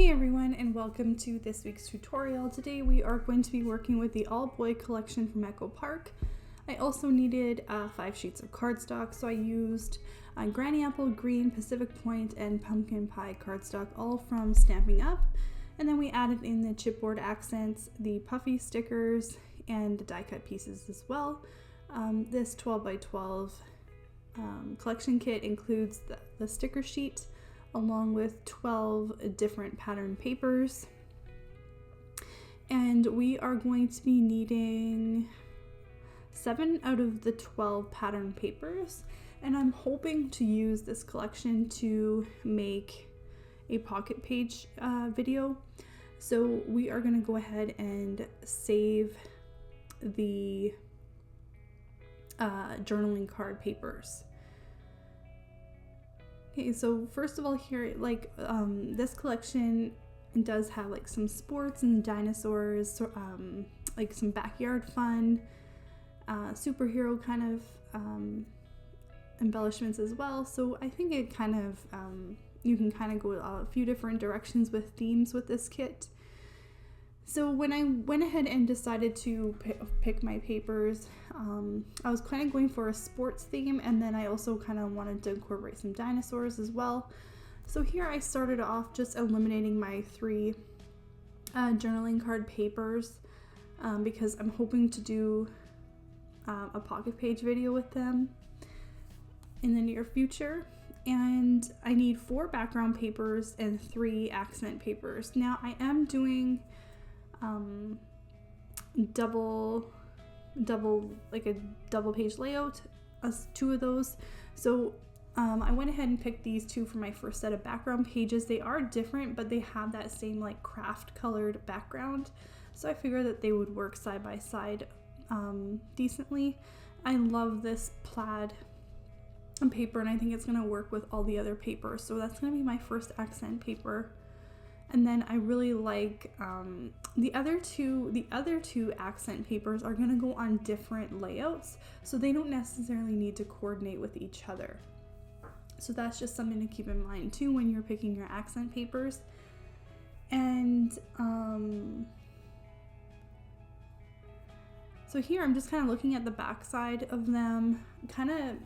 Hey everyone, and welcome to this week's tutorial. Today we are going to be working with the All Boy collection from Echo Park. I also needed 5 sheets of cardstock, so I used Granny Apple Green, Pacific Point, and Pumpkin Pie cardstock, all from Stamping Up. And then we added in the chipboard accents, the puffy stickers, and the die cut pieces as well. This 12 by 12 collection kit includes the sticker sheet, along with 12 different pattern papers. And we are going to be needing 7 out of the 12 pattern papers. And I'm hoping to use this collection to make a pocket page video. So we are going to go ahead and save the journaling card papers. Okay, so first of all here, this collection does have like some sports and dinosaurs, like some backyard fun, superhero kind of embellishments as well. So I think it kind of, you can kind of go a few different directions with themes with this kit. So when I went ahead and decided to pick my papers, I was kind of going for a sports theme, and then I also kind of wanted to incorporate some dinosaurs as well. So here I started off just eliminating my 3 journaling card papers because I'm hoping to do a pocket page video with them in the near future. And I need 4 background papers and 3 accent papers. Now I am doing like a double page layout, 2 of those. So I went ahead and picked these 2 for my first set of background pages. They are different, but they have that same like craft colored background, so I figured that they would work side by side decently. I love this plaid paper, and I think it's going to work with all the other papers, so that's going to be my first accent paper. And then I really like the other two accent papers are going to go on different layouts, so they don't necessarily need to coordinate with each other. So that's just something to keep in mind too when you're picking your accent papers. And so here I'm just kind of looking at the back side of them, kind of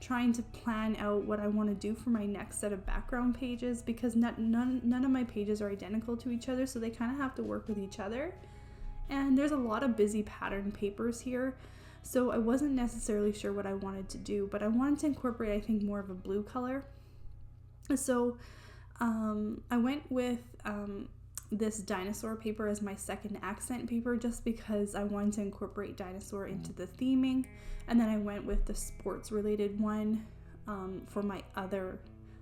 trying to plan out what I want to do for my next set of background pages, because none of my pages are identical to each other, so they kind of have to work with each other. And there's a lot of busy pattern papers here, so I wasn't necessarily sure what I wanted to do, but I wanted to incorporate, I think, more of a blue color. So I went with this dinosaur paper as my second accent paper, just because I wanted to incorporate dinosaur into the theming. And then I went with the sports related one for my other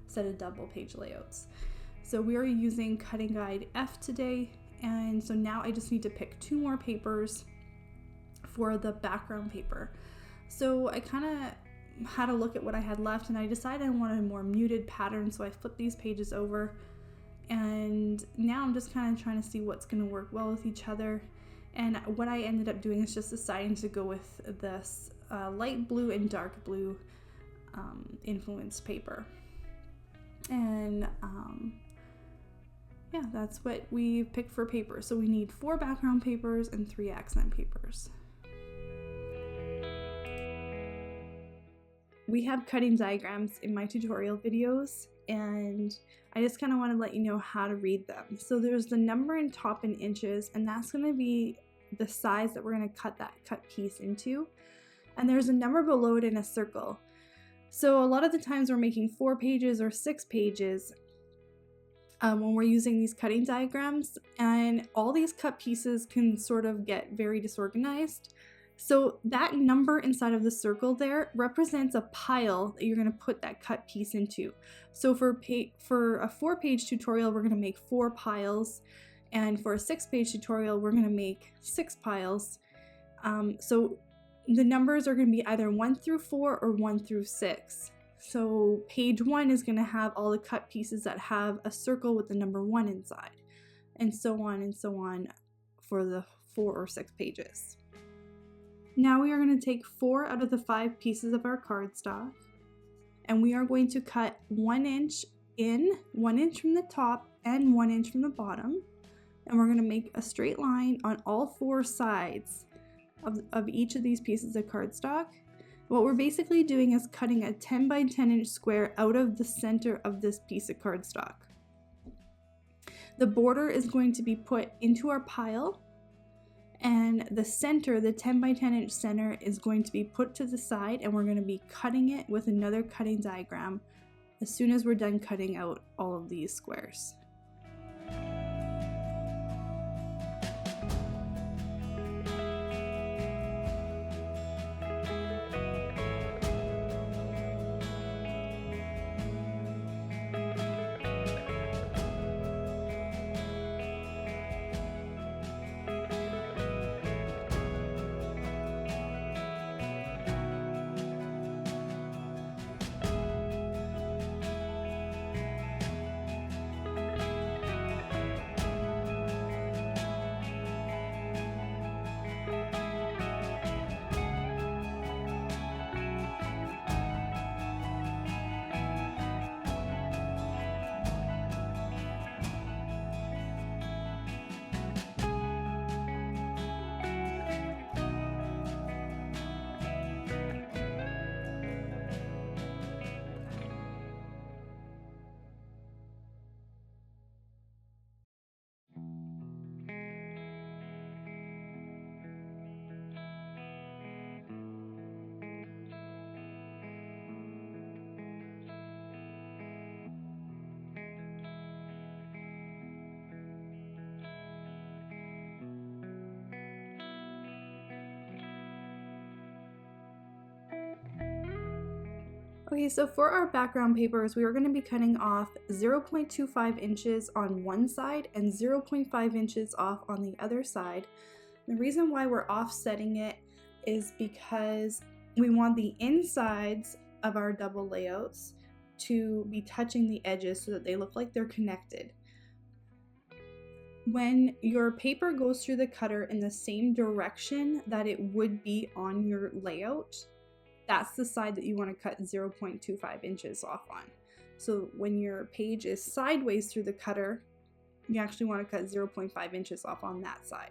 set of double page layouts. So we are using Cutting Guide F today, and so now I just need to pick 2 more papers for the background paper. So I kind of had a look at what I had left, and I decided I wanted a more muted pattern, so I flipped these pages over. And now I'm just kind of trying to see what's going to work well with each other. And what I ended up doing is just deciding to go with this light blue and dark blue influenced paper. And yeah, that's what we picked for paper. So we need 4 background papers and 3 accent papers. We have cutting diagrams in my tutorial videos, and I just kind of want to let you know how to read them. So there's the number in top in inches, and that's going to be the size that we're going to cut that cut piece into. And there's a number below it in a circle. So a lot of the times we're making 4 pages or 6 pages when we're using these cutting diagrams, and all these cut pieces can sort of get very disorganized. So that number inside of the circle there represents a pile that you're going to put that cut piece into. So for a 4-page tutorial, we're going to make 4 piles. And for a 6-page tutorial, we're going to make 6 piles. So the numbers are going to be either 1 through 4 or 1 through 6. So page 1 is going to have all the cut pieces that have a circle with the number 1 inside. And so on for the 4 or 6 pages. Now we are going to take 4 out of the 5 pieces of our cardstock, and we are going to cut 1 inch in 1 inch from the top and 1 inch from the bottom, and we're going to make a straight line on all 4 sides of each of these pieces of cardstock. What we're basically doing is cutting a 10 by 10 inch square out of the center of this piece of cardstock. The border is going to be put into our pile, and the center, the 10 by 10 inch center, is going to be put to the side, and we're going to be cutting it with another cutting diagram as soon as we're done cutting out all of these squares. Okay, so for our background papers, we are going to be cutting off 0.25 inches on one side and 0.5 inches off on the other side. The reason why we're offsetting it is because we want the insides of our double layouts to be touching the edges so that they look like they're connected. When your paper goes through the cutter in the same direction that it would be on your layout, that's the side that you want to cut 0.25 inches off on. So when your page is sideways through the cutter, you actually want to cut 0.5 inches off on that side.